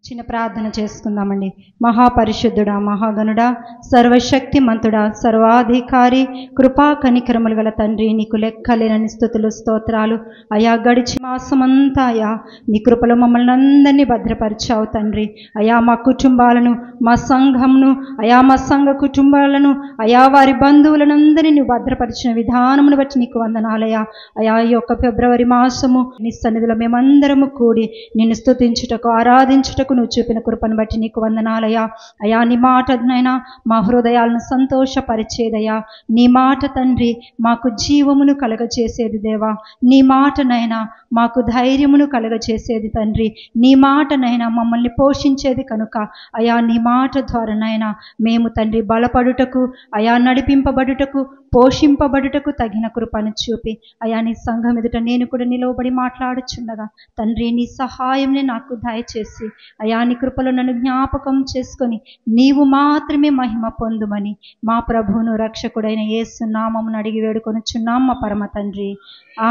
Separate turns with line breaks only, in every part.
చిన్న ప్రార్థన చేసుకుందామండి. మహాపరిశుద్ధుడా, మహాగణుడా, సర్వశక్తిమంతుడా, సర్వాధికారి, కృపా కనికరములు గల తండ్రి, నీకు లెక్కలేనని స్తుతులు స్తోత్రాలు అయా. గడిచి మాసమంతా అయా నీ కృపలో మమ్మల్ని అందరినీ భద్రపరిచావు తండ్రి. అయా మా కుటుంబాలను, మా సంఘంను, అయా మా సంఘ కుటుంబాలను, అయా వారి బంధువులను అందరినీ నువ్వు భద్రపరిచిన విధానమును బట్టి నీకు వందనాలయా. అయా ఈ యొక్క ఫిబ్రవరి మాసము నీ సన్నిధిలో మేమందరము కూడి నిన్ను స్తుతించుటకు, ఆరాధించుటకు నువ్వు చూపిన కృపను బట్టి నీకు వందనాలయ్యా. అయా నీ మాటనైనా మా హృదయాలను సంతోషపరిచేదయ్యా. నీ మాట తండ్రి మాకు జీవమును కలగచేసేది దేవా. నీ మాటనైనా మాకు ధైర్యమును కలగచేసేది తండ్రి. నీ మాటనైనా మమ్మల్ని పోషించేది కనుక అయా నీ మాట ద్వారానైనా మేము తండ్రి బలపడుటకు, అయా నడిపింపబడుటకు, పోషింపబడుటకు తగిన కృపను చూపి అయా నీ సంఘం ఎదుట నేను కూడా నిలవబడి మాట్లాడుచుండగా తండ్రి నీ సహాయంని నాకు దయచేసి అయా నీ కృపలో నన్ను జ్ఞాపకం చేసుకొని నీవు మాత్రమే మహిమ పొందుమని మా ప్రభువును రక్షకుడైన యేసు నామమును అడిగి వేడుకొనుచున్నాం మా పరమ తండ్రి.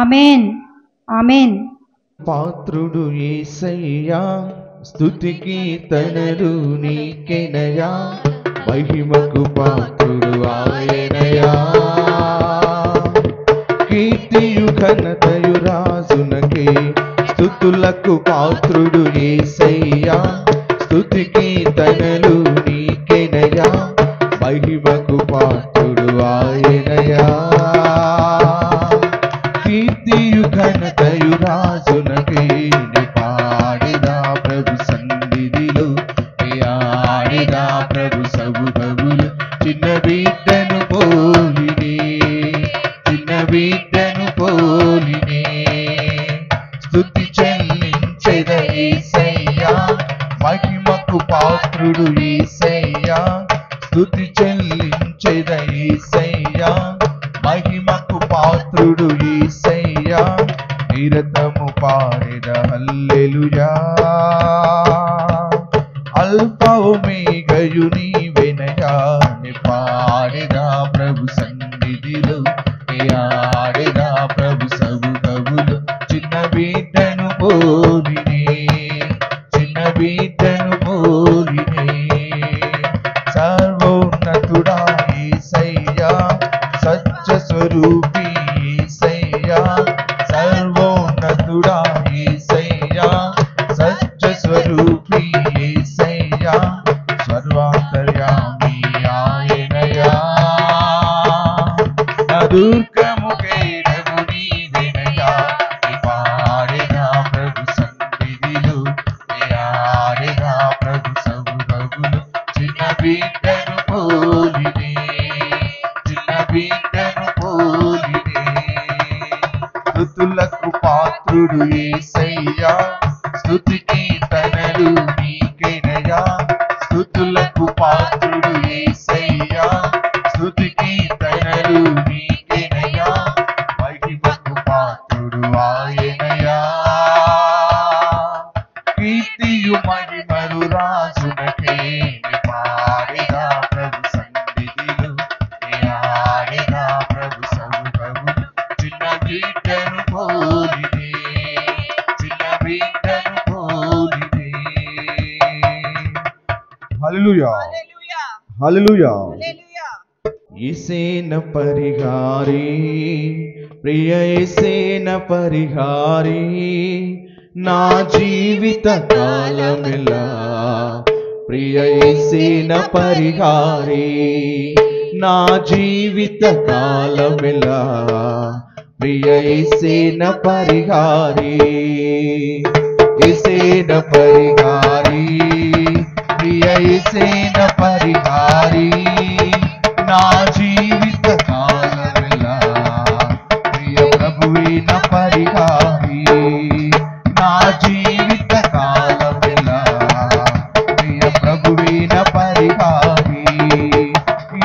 ఆమేన్, ఆమేన్.
పాత్రుడు యేసయ్యా, స్తుతికి తనలు నీకెనయా, మహిమకు పాత్రుడు ఆయనయా. కీర్తియు ఘనతయు రాజునకే, స్తుతులకు పాత్రుడు యేసయ్యా, స్తుతికి తనలు నీకెనయా, మహిమకు పాత్రుడు ఆయనయా. కీర్తియు ఘనతయు రాజునకే, పాడిదా ప్రభు సన్నిధిలో, ఆడిదా ప్రభు సబుబులు. చిన్న బిడ్డను పోలినే, చిన్న బిడ్డను పోలినే, స్తుతి చెల్లించెద యేసయ్యా, మహిమకు పాత్రుడు యేసయ్యా, స్తుతి చెల్లించెద యేసయ్యా, మహిమకు పాత్రుడు యేసయ్యా. నిరతము పాడెద హల్లెలూయా, అల్ఫా ఒమేగయు నీవెనయా. పాడెదా ప్రభు సన్నిధిలో, ఆడెదా ప్రభు సబుబులు. చిన్న బిడ్డను పోలినే, చిన్న బిడ్డను పోలినే, సర్వోన్నతుడా యేసయ్యా, సత్య స్వరూపి యేసయ్యా, సర్వోన్నతుడా యేసయ్యా, సత్య స్వరూపి యేసయ్యా, సర్వాంతర్యామి ఆయనయా. దుర్గము కేడము నీవెనయా, పాడెదా ప్రభు సన్నిధిలో, ఆడెదా ప్రభు సబుబులు. చిన్న బిడ్డను పోలినే, చిన్న బిడ్డను పోలినే, స్తుతులకు పాత్రుడు యేసయ్యా, స్తుతికి తనలు నీకెనయా, స్తుతులకు పాత్రుడు యేసయ్యా, స్తుతికి తనలు నీకెనయా, మహిమకు పాత్రుడు ఆయనయా. కీర్తియు మహిమలు రాజునకే, పాడెదా ప్రభు సన్నిధిలో, ఆడెదా ప్రభు సబుబులు. చిన్న బిడ్డను పోలినే, చిన్న బిడ్డను పోలినే. హల్లెలూయా, హల్లెలూయా. యేసేన పరిహారి, ప్రియ యేసేన పరిహారి, నా జీవిత కాలమెల్లా ప్రియ యేసేన పరిహారి, నా జీవిత కాలమెల్లా ప్రియ యేసేన పరిహారి. యేసేన పరిహారి, ప్రియ యేసేన పరిహారి, నా జీవిత కాలమెల్లా ప్రియ ప్రభువేన పరిహారి, నా జీవిత కాలమెల్లా ప్రియ ప్రభువేన పరిహారి.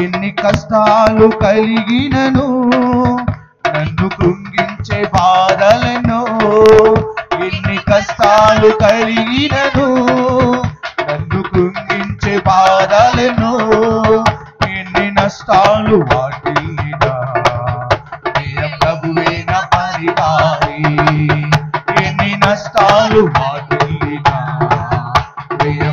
ఎన్ని కష్టాలు కలిగినను, నన్ను కృంగించే బాధలను, ఎన్ని కష్టాలు కలిగినను, నన్ను కృంగించే బాధలను, ఎన్ని నష్టాలు వాటిల్లినా ప్రియ ప్రభువేన పరిహారి, ఎన్ని నష్టాలు వాటిల్లినా ప్రియ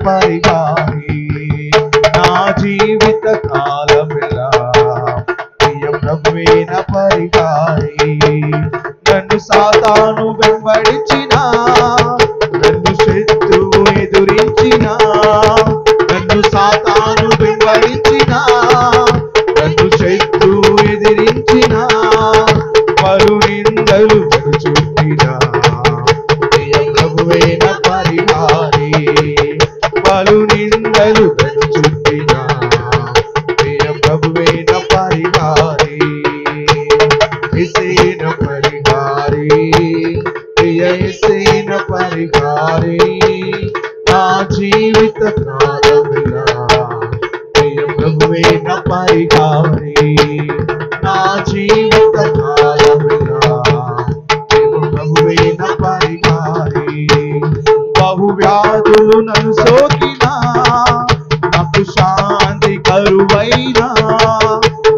పరిహారి నా జీవిత కాలమెల్లా ప్రియ ప్రభువేన పరిహారి నన్ను సాతాను వెంబడించినా నన్ను శత్రువు ఎదురించినా నన్ను సాతాను వెంబడించినా నన్ను శత్రువు ఎదిరించినా పలు నిందలు చుట్టినా ప్రియ ప్రభువేన పరిహారి పలు నిందలు చుట్టినా ప్రియ ప్రభువేన పరిహారి యేసేన పరిహారి ప్రియ యేసేన పరిహారి నా జీవిత కాలమెల్లా ప్రియ ప్రభువేన పరిహారి నా జీవిత కాలమెల్లా ప్రియ ప్రభువేన పరిహారి బహు వ్యాధులు నన్ను సోకినా నాకు శాంతి కరువైనా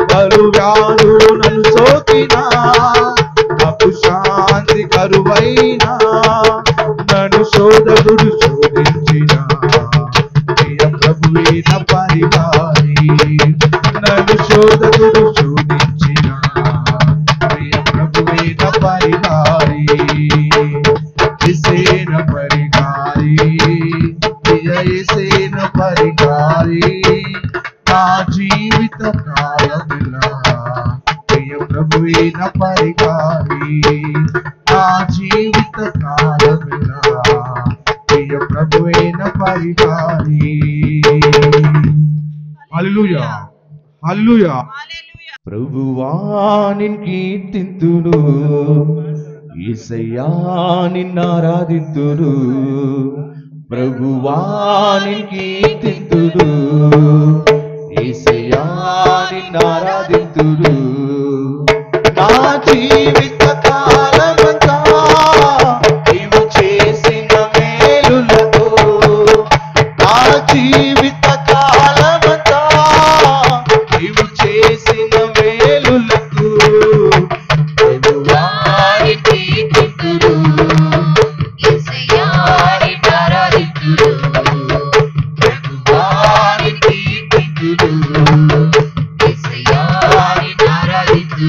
బలు వ్యాధులు నన్ను సోకినా నాకు శాంతి కరువైనా నన్ను శోధకుడు శోధించినా ప్రియ ప్రభువేన పరిహారి నన్ను శోధకుడు శోధించినా ప్రియ ప్రభువేన పరిహారి యేసేన పరిహారి ప్రియ యేసేన పరిహారి నా జీవిత కాలమెల్లా ప్రియ ప్రభువేన పరిహారి నా జీవిత కాలమెల్లా ప్రియ ప్రభువేన పరిహారి హల్లెలూయా హల్లెలూయా ప్రభువా నిన్ను కీర్తింతును యేసయ్యా నిన్ను ఆరాధింతును ప్రభువా నిన్ను కీర్తింతును యేసయ్యా నిన్ను ఆరాధింతును నా జీవిత కాలమంతా నీవు చేసిన మేలులతో నా జీవిత కాలమంతా నీవు చేసిన మేలులకు ప్రభువా నిన్ను కీర్తింతును యేసయ్యా నిన్ను ఆరాధింతును ప్రభువా నిన్ను కీర్తింతును యేసయ్యా నిన్ను ఆరాధింతును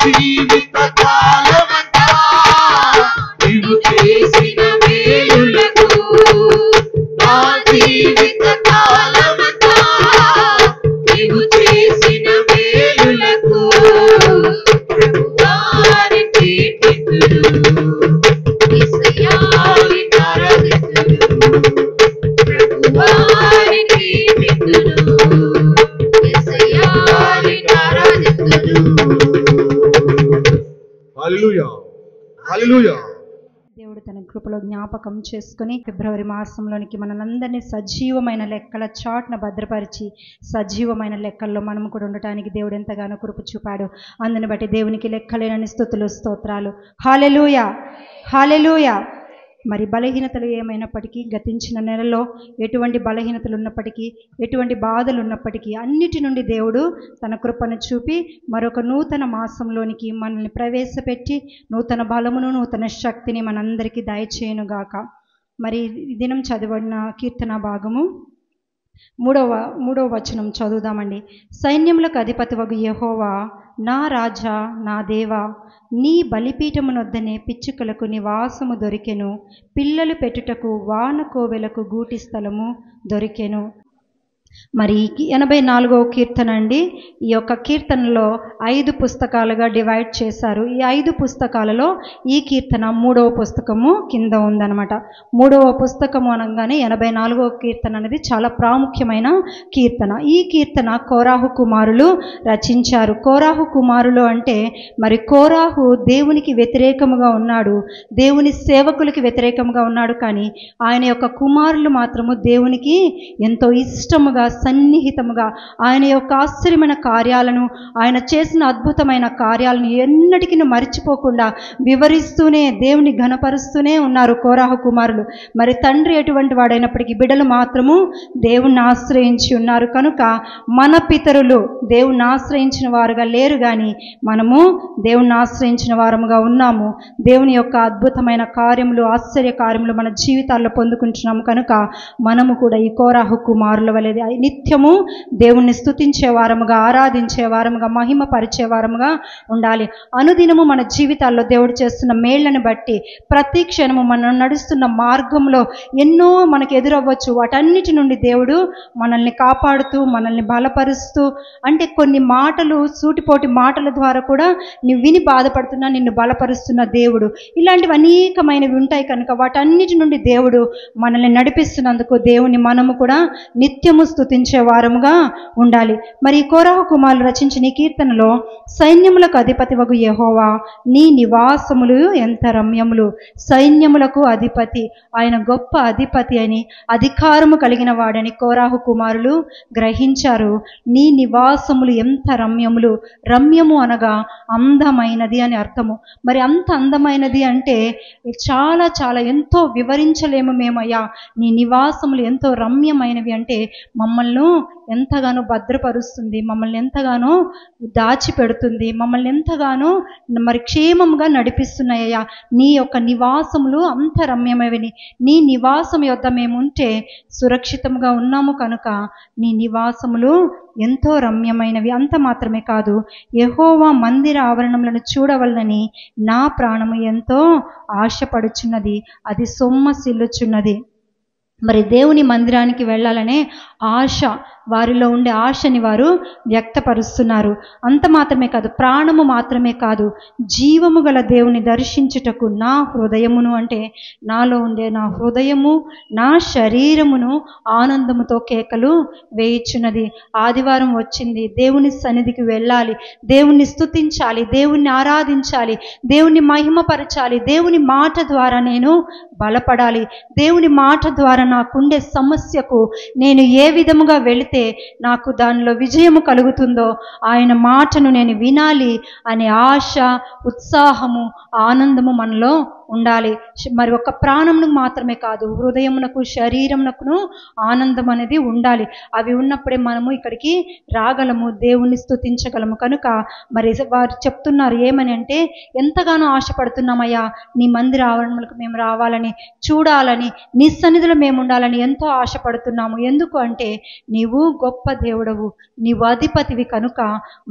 జీవిత కాలమంతా నీవు చేసిన మేలులకు, నా జీవిత కాలమంతా నీవు చేసిన మేలులకు ప్రభువాని కీర్తింతును, యేసయ్యాని ఆరాధింతును, ప్రభువాని కీర్తింతును, యేసయ్యాని ఆరాధింతును. హల్లెలూయా, హల్లెలూయా.
దేవుడు తన కృపలో జ్ఞాపకం చేసుకుని ఫిబ్రవరి మాసంలోనికి మనందరినీ సజీవమైన లెక్కల చాటున భద్రపరిచి సజీవమైన లెక్కల్లో మనం కూడా ఉండటానికి దేవుడు ఎంతగానో కృప చూపాడు. అందుని బట్టి దేవునికి లెక్కలేనని స్తుతులు, స్తోత్రాలు. హల్లెలూయా, హల్లెలూయా. మరి బలహీనతలు ఏమైనప్పటికీ, గతించిన నెలలో ఎటువంటి బలహీనతలు ఉన్నప్పటికీ, ఎటువంటి బాధలు ఉన్నప్పటికీ అన్నిటి నుండి దేవుడు తన కృపను చూపి మరొక నూతన మాసంలోనికి మనల్ని ప్రవేశపెట్టి నూతన బలమును, నూతన శక్తిని మనందరికీ దయచేయునుగాక. మరి ఈ దినం చదవడిన కీర్తన భాగము మూడవ వచనం చదువుదామండి. సైన్యములకు అధిపతివగు యెహోవా, నా రాజా, నా దేవా, నీ బలిపీఠమునొద్దనే పిచ్చుకలకు నివాసము దొరికెను, పిల్లలు పెట్టుటకు వాన కోవెలకు గూటి స్థలము దొరికెను. మరి 84వ కీర్తన అండి. ఈ యొక్క కీర్తనలో 5 పుస్తకాలుగా డివైడ్ చేశారు. ఈ 5 పుస్తకాలలో ఈ కీర్తన 3వ పుస్తకము కింద ఉందన్నమాట. 3వ పుస్తకము అనగానే 84వ కీర్తన అనేది చాలా ప్రాముఖ్యమైన కీర్తన. ఈ కీర్తన కోరాహు కుమారులు రచించారు. కోరాహు కుమారులు అంటే మరి కోరాహు దేవునికి వ్యతిరేకముగా ఉన్నాడు, దేవుని సేవకులకి వ్యతిరేకముగా ఉన్నాడు. కానీ ఆయన యొక్క కుమారులు మాత్రము దేవునికి ఎంతో ఇష్టముగా, సన్నిహితముగా ఆయన యొక్క ఆశ్చర్యమైన కార్యాలను, ఆయన చేసిన అద్భుతమైన కార్యాలను ఎన్నటికీ మరిచిపోకుండా వివరిస్తూనే దేవుని ఘనపరుస్తూనే ఉన్నారు కోరాహు కుమారులు. మరి తండ్రి ఎటువంటి వాడైనప్పటికీ బిడ్డలు మాత్రము దేవుణ్ణి ఆశ్రయించి ఉన్నారు. కనుక మన పితరులు దేవుణ్ణి ఆశ్రయించిన వారుగా లేరు, కానీ మనము దేవుణ్ణి ఆశ్రయించిన వారముగా ఉన్నాము. దేవుని యొక్క అద్భుతమైన కార్యములు, ఆశ్చర్య కార్యములు మన జీవితాల్లో పొందుకుంటున్నాము. కనుక మనము కూడా ఈ కోరాహు కుమారుల వలె నిత్యము దేవుణ్ణి స్తుతించే వారముగా, ఆరాధించే వారముగా, మహిమ పరిచే వారముగా ఉండాలి. అనుదినము మన జీవితాల్లో దేవుడు చేస్తున్న మేళ్లను బట్టి ప్రతి క్షణము మనం నడుస్తున్న మార్గంలో ఎన్నో మనకు ఎదురవ్వచ్చు. వాటన్నిటి నుండి దేవుడు మనల్ని కాపాడుతూ, మనల్ని బలపరుస్తూ, అంటే కొన్ని మాటలు, సూటిపోటి మాటల ద్వారా కూడా నువ్వు విని బాధపడుతున్నా నిన్ను బలపరుస్తున్న దేవుడు, ఇలాంటివి అనేకమైనవి ఉంటాయి. కనుక వాటన్నిటి నుండి దేవుడు మనల్ని నడిపిస్తున్నందుకు దేవుని మనము కూడా నిత్యము స్తుతించే వారముగా ఉండాలి. మరి కోరాహు కుమారులు రచించిన ఈ కీర్తనలో సైన్యములకు అధిపతివగు యెహోవా, నీ నివాసములు ఎంత రమ్యములు. సైన్యములకు అధిపతి, ఆయన గొప్ప అధిపతి అని, అధికారము కలిగిన వాడని కోరాహు కుమారులు గ్రహించారు. నీ నివాసములు ఎంత రమ్యములు. రమ్యము అనగా అందమైనది అని అర్థము. మరి అంత అందమైనది అంటే చాలా చాలా ఎంతో వివరించలేము మేమయ్యా. నీ నివాసములు ఎంతో రమ్యమైనవి అంటే మమ్మల్ని ఎంతగానో భద్రపరుస్తుంది, మమ్మల్ని ఎంతగానో దాచిపెడుతుంది, మమ్మల్ని ఎంతగానో మరి క్షేమంగా నడిపిస్తున్నాయ్యా. నీ యొక్క నివాసములు అంత రమ్యమైనవి. నీ నివాసం యొద్ద మేముంటే సురక్షితంగా ఉన్నాము. కనుక నీ నివాసములు ఎంతో రమ్యమైనవి. అంత మాత్రమే కాదు, యెహోవా మందిర ఆవరణములను చూడవలనని నా ప్రాణము ఎంతో ఆశపడుచున్నది, అది సొమ్మసిల్లుచున్నది. మరి దేవుని మందిరానికి వెళ్ళాలనే ఆశ, వారిలో ఉండే ఆశని వారు వ్యక్తపరుస్తున్నారు. అంత మాత్రమే కాదు, ప్రాణము మాత్రమే కాదు, జీవము గల దేవుని దర్శించుటకు నా హృదయమును, అంటే నాలో ఉండే నా హృదయము, నా శరీరమును ఆనందముతో కేకలు వేయుచున్నది. ఆదివారం వచ్చింది, దేవుని సన్నిధికి వెళ్ళాలి, దేవుణ్ణి స్తుతించాలి, దేవుణ్ణి ఆరాధించాలి, దేవుణ్ణి మహిమపరచాలి. దేవుని మాట ద్వారా నేను బలపడాలి. దేవుని మాట ద్వారా నాకుండే సమస్యకు నేను ఏ విధముగా వెళితే నాకు దానిలో విజయము కలుగుతుందో ఆయన మాటను నేను వినాలి అనే ఆశ, ఉత్సాహము, ఆనందము మనలో ఉండాలి. మరి ఒక ప్రాణమునకు మాత్రమే కాదు, హృదయమునకు శరీరమునకును ఆనందం అనేది ఉండాలి. అవి ఉన్నప్పుడే మనము ఇక్కడికి రాగలము, దేవుణ్ణి స్తుతించగలము. కనుక మరి వారు చెప్తున్నారు ఏమని అంటే, ఎంతగానో ఆశపడుతున్నామయ్యా నీ మందిర ఆవరణములకు మేము రావాలని, చూడాలని, నీ సన్నిధిలో మేము ఉండాలని ఎంతో ఆశపడుతున్నాము. ఎందుకు అంటే నీవు గొప్ప దేవుడవు, నీవు అధిపతివి కనుక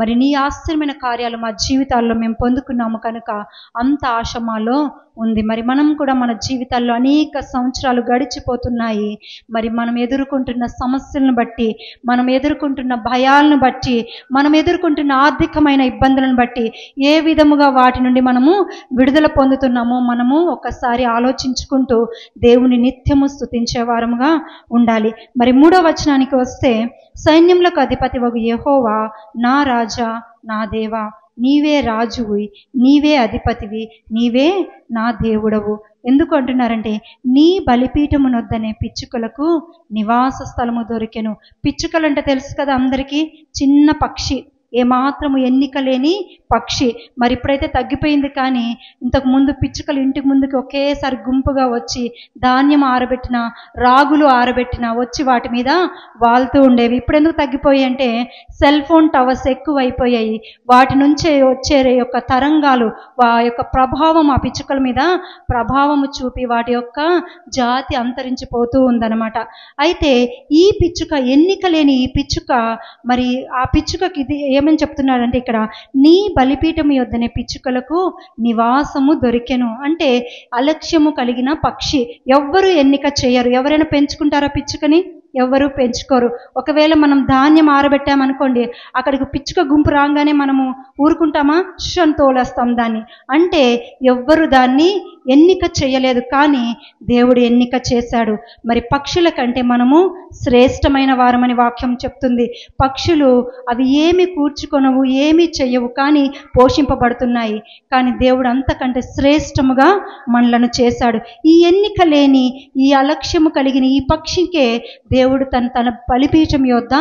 మరి నీ ఆశ్చర్యమైన కార్యాలు మా జీవితాల్లో మేము పొందుకున్నాము కనుక అంత ఆశ మాలో ఉంది. మరి మనం కూడా మన జీవితాల్లో అనేక సంవత్సరాలు గడిచిపోతున్నాయి. మరి మనం ఎదుర్కొంటున్న సమస్యలను బట్టి, మనం ఎదుర్కొంటున్న భయాలను బట్టి, మనం ఎదుర్కొంటున్న ఆర్థికమైన ఇబ్బందులను బట్టి ఏ విధముగా వాటి నుండి మనము విడుదల పొందుతున్నామో మనము ఒకసారి ఆలోచించుకుంటూ దేవుని నిత్యము స్తుతించే వారముగా ఉండాలి. మరి 3వ వచనానికి వస్తే, సైన్యములకు అధిపతివగు యెహోవా నా రాజా నా దేవా, నీవే రాజువి, నీవే అధిపతివి, నీవే నా దేవుడవు. ఎందుకు అంటున్నారంటే, నీ బలిపీఠమునొద్దనే పిచ్చుకలకు నివాస స్థలము దొరికెను. పిచ్చుకలంటే తెలుసు కదా అందరికీ, చిన్న పక్షి, ఏమాత్రము ఎన్నిక లేని పక్షి. మరి ఇప్పుడైతే తగ్గిపోయింది, కానీ ఇంతకు ముందు పిచ్చుకలు ఇంటికి ముందుకు ఒకేసారి గుంపుగా వచ్చి ధాన్యం ఆరబెట్టిన, రాగులు ఆరబెట్టిన వచ్చి వాటి మీద వాళ్తూ ఉండేవి. ఇప్పుడు ఎందుకు తగ్గిపోయాయి అంటే సెల్ ఫోన్ టవర్స్ ఎక్కువ అయిపోయాయి. వాటి నుంచే వచ్చే యొక్క తరంగాలు, ఆ యొక్క ప్రభావం ఆ పిచ్చుకల మీద ప్రభావము చూపి వాటి యొక్క జాతి అంతరించిపోతూ ఉందన్నమాట. అయితే ఈ పిచ్చుక, ఎన్నిక లేని ఈ పిచ్చుక, మరి ఆ పిచ్చుకకి ఇది ఏమని చెప్తున్నాడంటే ఇక్కడ, నీ బలిపీఠము యొద్దనే పిచ్చుకలకు నివాసము దొరికెను. అంటే అలక్ష్యము కలిగిన పక్షి, ఎవ్వరు ఎన్నిక చేయరు. ఎవరైనా పెంచుకుంటారా పిచ్చుకని? ఎవరు పెంచుకోరు. ఒకవేళ మనం ధాన్యం ఆరబెట్టామనుకోండి, అక్కడికి పిచ్చుక గుంపు రాగానే మనము ఊరుకుంటామా? అని తోలేస్తాం దాన్ని. అంటే ఎవ్వరు దాన్ని ఎన్నిక చేయలేదు, కానీ దేవుడు ఎన్నిక చేశాడు. మరి పక్షుల కంటే మనము శ్రేష్టమైన వారమని వాక్యం చెప్తుంది. పక్షులు అవి ఏమి కూర్చుకొనవు, ఏమి చెయ్యవు, కానీ పోషింపబడుతున్నాయి. కానీ దేవుడు అంతకంటే శ్రేష్టముగా మనలను చేశాడు. ఈ ఎన్నిక లేని, ఈ అలక్ష్యము కలిగిన ఈ పక్షికే దేవుడు తన బలిపీఠం యొద్ద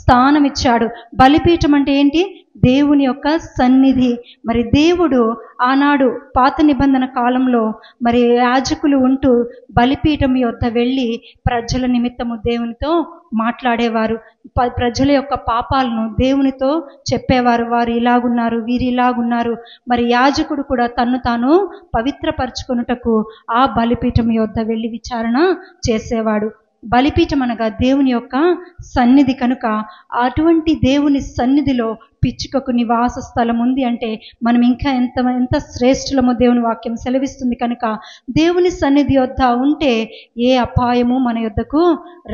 స్థానం ఇచ్చాడు. బలిపీఠం అంటే ఏంటి? దేవుని యొక్క సన్నిధి. మరి దేవుడు ఆనాడు పాత నిబంధన కాలంలో మరి యాజకులు ఉంటూ బలిపీఠం యొద్ద వెళ్ళి ప్రజల నిమిత్తము దేవునితో మాట్లాడేవారు. ప్రజల యొక్క పాపాలను దేవునితో చెప్పేవారు. వారు ఇలాగున్నారు, వీరు ఇలాగున్నారు. మరి యాజకుడు కూడా తన్ను తాను పవిత్రపరచుకొనుటకు ఆ బలిపీఠం యొద్ద వెళ్ళి విచారణ చేసేవాడు. బలిపీఠం అనగా దేవుని యొక్క సన్నిధి కనుక అటువంటి దేవుని సన్నిధిలో పిచ్చుకకు నివాస స్థలం ఉంది అంటే మనం ఇంకా ఎంత శ్రేష్ఠులమో దేవుని వాక్యం సెలవిస్తుంది. కనుక దేవుని సన్నిధి యొద్ద ఉంటే ఏ అపాయము మన యొద్దకు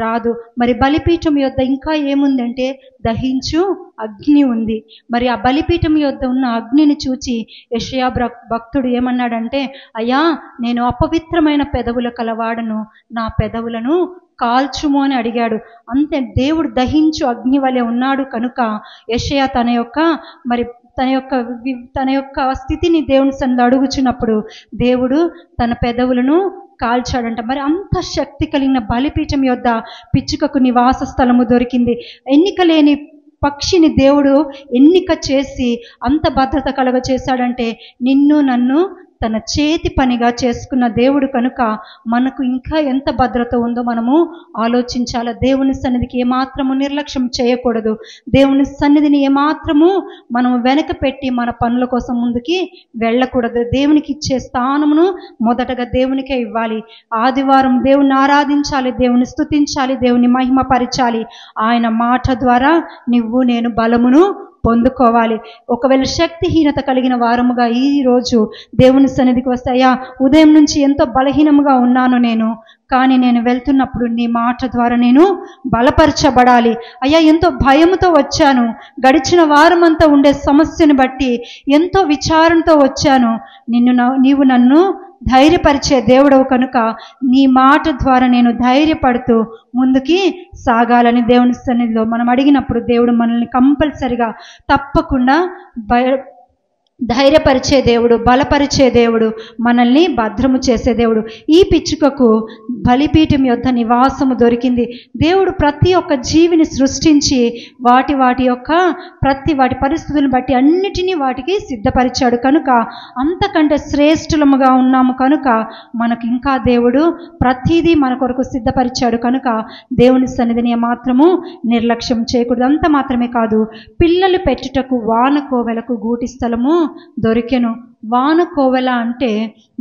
రాదు. మరి బలిపీఠం యొద్ద ఇంకా ఏముందంటే దహించు అగ్ని ఉంది. మరి ఆ బలిపీఠం యొద్ద ఉన్న అగ్నిని చూచి యెషయా భక్తుడు ఏమన్నాడంటే, అయ్యా నేను అపవిత్రమైన పెదవుల కలవాడను, నా పెదవులను కాల్చుము అని అడిగాడు. అంతే, దేవుడు దహించు అగ్ని వలె ఉన్నాడు. కనుక యెషయా తన యొక్క స్థితిని దేవుని సన్నిధిలో అడుగుచున్నప్పుడు దేవుడు తన పెదవులను కాల్చాడంట. మరి అంత శక్తి కలిగిన బలిపీఠం యొద్ద పిచ్చుకకు నివాస స్థలము దొరికింది. ఎన్నిక లేని పక్షిని దేవుడు ఎన్నిక చేసి అంత భద్రత కలుగ చేశాడంటే నిన్ను నన్ను తన చేతి పనిగా చేసుకున్న దేవుడు కనుక మనకు ఇంకా ఎంత భద్రత ఉందో మనము ఆలోచించాలి. దేవుని సన్నిధికి ఏమాత్రము నిర్లక్ష్యం చేయకూడదు. దేవుని సన్నిధిని ఏమాత్రము మనము వెనక పెట్టి మన పనుల కోసం ముందుకి వెళ్ళకూడదు. దేవునికి ఇచ్చే స్థానమును మొదటగా దేవునికే ఇవ్వాలి. ఆదివారం దేవుని ఆరాధించాలి, దేవుని స్తుతించాలి, దేవుని మహిమపరచాలి. ఆయన మాట ద్వారా నువ్వు నేను బలమును పొందుకోవాలి. ఒకవేళ శక్తిహీనత కలిగిన వారముగా ఈరోజు దేవుని సన్నిధికి వస్తే, అయ్యా ఉదయం నుంచి ఎంతో బలహీనముగా ఉన్నాను నేను, కానీ నేను వెళ్తున్నప్పుడు నీ మాట ద్వారా నేను బలపరచబడాలి. అయ్యా ఎంతో భయముతో వచ్చాను, గడిచిన వారమంతా ఉండే సమస్యను బట్టి ఎంతో విచారంతో వచ్చాను, నీవు నన్ను ధైర్యపరిచే దేవుడవు కనుక నీ మాట ద్వారా నేను ధైర్యపడుతూ ముందుకి సాగాలని దేవుని సన్నిధిలో మనం అడిగినప్పుడు దేవుడు మనల్ని కంపల్సరిగా తప్పకుండా ధైర్యపరిచే దేవుడు, బలపరిచే దేవుడు, మనల్ని భద్రము చేసే దేవుడు. ఈ పిచ్చుకకు బలిపీఠం యొద్ద నివాసము దొరికింది. దేవుడు ప్రతి ఒక్క జీవిని సృష్టించి వాటి యొక్క వాటి పరిస్థితులను బట్టి అన్నిటినీ వాటికి సిద్ధపరిచాడు. కనుక అంతకంటే శ్రేష్ఠులముగా ఉన్నాము కనుక మనకు ఇంకా దేవుడు ప్రతిదీ మన కొరకు సిద్ధపరిచాడు. కనుక దేవుని సన్నిధిని మాత్రము నిర్లక్ష్యం చేయకూడదు. అంత మాత్రమే కాదు, పిల్లలు పెట్టుటకు వానకోవెలకు గూటి స్థలము దొరికెను. వానకోవెల అంటే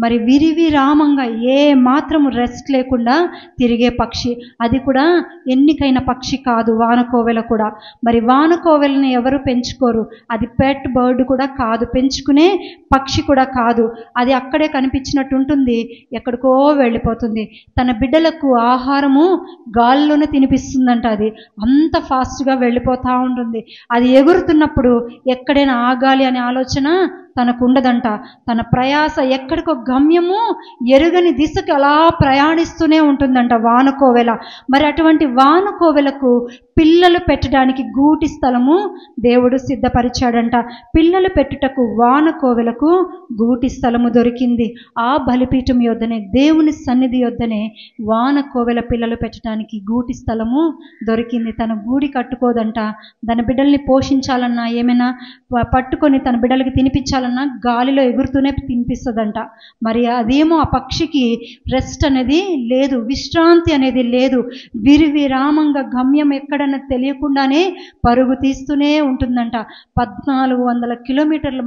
మరి విరివిరామంగా ఏ మాత్రము రెస్ట్ లేకుండా తిరిగే పక్షి. అది కూడా ఎన్నికైన పక్షి కాదు వానకోవెల కూడా. మరి వానకోవెలని ఎవరు పెంచుకోరు. అది పెట్ బర్డ్ కూడా కాదు, పెంచుకునే పక్షి కూడా కాదు. అది అక్కడే కనిపించినట్టు ఉంటుంది, ఎక్కడికో వెళ్ళిపోతుంది. తన బిడ్డలకు ఆహారము గాల్లోనే తినిపిస్తుందంట. అది అంత ఫాస్ట్గా వెళ్ళిపోతూ ఉంటుంది. అది ఎగురుతున్నప్పుడు ఎక్కడైనా ఆగాలి అనే ఆలోచన తనకు ఉండదంట. తన ప్రయాస ఎక్కడికో గమ్యము ఎరుగని దిశకు అలా ప్రయాణిస్తూనే ఉంటుందంట వానకోవెల. మరి అటువంటి వానకోవెలకు పిల్లలు పెట్టడానికి గూటి స్థలము దేవుడు సిద్ధపరిచాడంట. పిల్లలు పెట్టుటకు వానకోవెలకు గూటి స్థలము దొరికింది. ఆ బలిపీఠం యొద్దనే, దేవుని సన్నిధి యొద్దనే వానకోవెల పిల్లలు పెట్టడానికి గూటి స్థలము దొరికింది. తన గూడి కట్టుకోదంట. తన బిడ్డల్ని పోషించాలన్నా, ఏమైనా పట్టుకొని తన బిడ్డలకి తినిపించాలన్నా గాలిలో ఎగురుతూనే తినిపిస్తుందంట. మరి అదేమో ఆ పక్షికి రెస్ట్ అనేది లేదు, విశ్రాంతి అనేది లేదు. విరివిరామంగా గమ్యం ఎక్కడన్నా తెలియకుండానే పరుగు తీస్తూనే ఉంటుందంట. 1400 కిలోమీటర్లు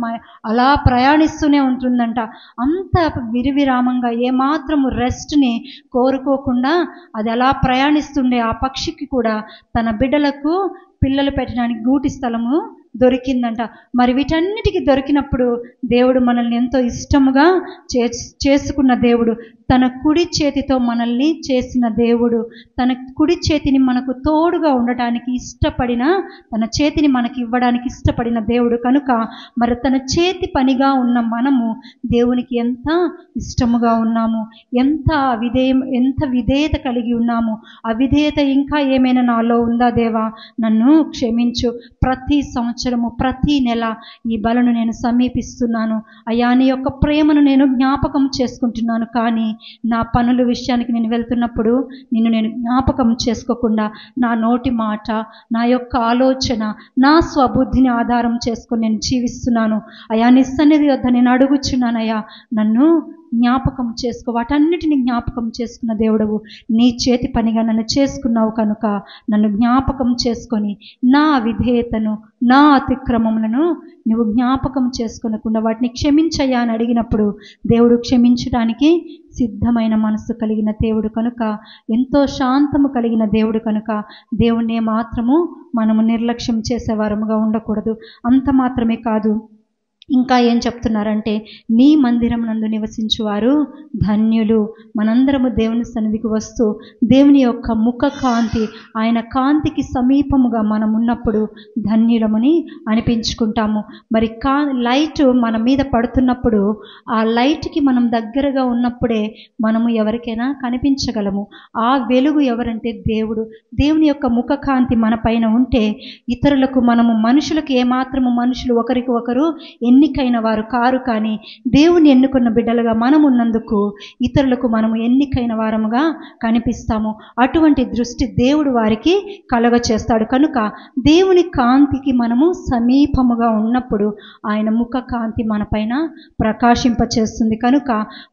అలా ప్రయాణిస్తూనే ఉంటుందంట. అంత విరివిరామంగా ఏమాత్రము రెస్ట్ని కోరుకోకుండా అది అలా ప్రయాణిస్తుండే ఆ పక్షికి కూడా తన బిడ్డలకు పిల్లలు పెట్టడానికి గూటి స్థలము దొరికిందంట. మరి వీటన్నిటికీ దొరికినప్పుడు దేవుడు మనల్ని ఎంతో ఇష్టముగా చేసుకున్న దేవుడు, తన కుడి చేతితో మనల్ని చేసిన దేవుడు, తన కుడి చేతిని మనకు తోడుగా ఉండటానికి ఇష్టపడిన, తన చేతిని మనకి ఇవ్వడానికి ఇష్టపడిన దేవుడు. కనుక మరి తన చేతి పనిగా ఉన్న మనము దేవునికి ఎంత ఇష్టముగా ఉన్నాము, ఎంత విధేయత కలిగి ఉన్నాము. అవిధేయత ఇంకా ఏమైనా నాలో ఉందా దేవా, నన్ను క్షమించు. ప్రతి సంవత్సరము, ప్రతి నెల ఈ బలను నేను సమీపిస్తున్నాను అయ్యా, నీ యొక్క ప్రేమను నేను జ్ఞాపకం చేసుకుంటున్నాను. కానీ నా పనుల విషయానికి నేను వెళ్తున్నప్పుడు నేను జ్ఞాపకం చేసుకోకుండా నా నోటి మాట, నా యొక్క ఆలోచన, నా స్వబుద్ధిని ఆధారం చేసుకొని నేను జీవిస్తున్నాను. అయ్యా, నీ సన్నిధి వద్ద నేను అడుగుచున్నానయ్యా, నన్ను జ్ఞాపకం చేసుకో. వాటన్నిటిని జ్ఞాపకం చేసుకున్న దేవుడవు, నీ చేతి పనిగా నన్ను చేసుకున్నావు కనుక నన్ను జ్ఞాపకం చేసుకొని నా విధేయతను, నా అతిక్రమములను నువ్వు జ్ఞాపకం చేసుకొనకుండా వాటిని క్షమించయ్యా అని అడిగినప్పుడు దేవుడు క్షమించడానికి సిద్ధమైన మనసు కలిగిన దేవుడు కనుక, ఎంతో శాంతము కలిగిన దేవుడు కనుక దేవుణ్ణి మాత్రము మనము నిర్లక్ష్యం చేసేవారముగా ఉండకూడదు. అంత మాత్రమే కాదు, ఇంకా ఏం చెప్తున్నారంటే, నీ మందిరం నందు నివసించువారు ధన్యులు. మనందరము దేవుని సన్నిధికి వస్తూ దేవుని యొక్క ముఖ కాంతి, ఆయన కాంతికి సమీపముగా మనం ఉన్నప్పుడు ధన్యులమని అనిపించుకుంటాము. మరి లైట్ మన మీద పడుతున్నప్పుడు ఆ లైట్కి మనం దగ్గరగా ఉన్నప్పుడే మనము ఎవరికైనా కనిపించగలము. ఆ వెలుగు ఎవరంటే దేవుడు. దేవుని యొక్క ముఖ కాంతి మన పైన ఉంటే ఇతరులకు, మనము మనుషులకు ఏమాత్రము, మనుషులు ఒకరికి ఒకరు ఎన్నికైన వారు కారు, కానీ దేవుని ఎన్నుకున్న బిడ్డలుగా మనం ఉన్నందుకు ఇతరులకు మనము ఎన్నికైన వారముగా కనిపిస్తాము. అటువంటి దృష్టి దేవుడు వారికి కలగ చేస్తాడు. కనుక దేవుని కాంతికి మనము సమీపముగా ఉన్నప్పుడు ఆయన ముఖ కాంతి మన పైన ప్రకాశింపచేస్తుంది. కనుక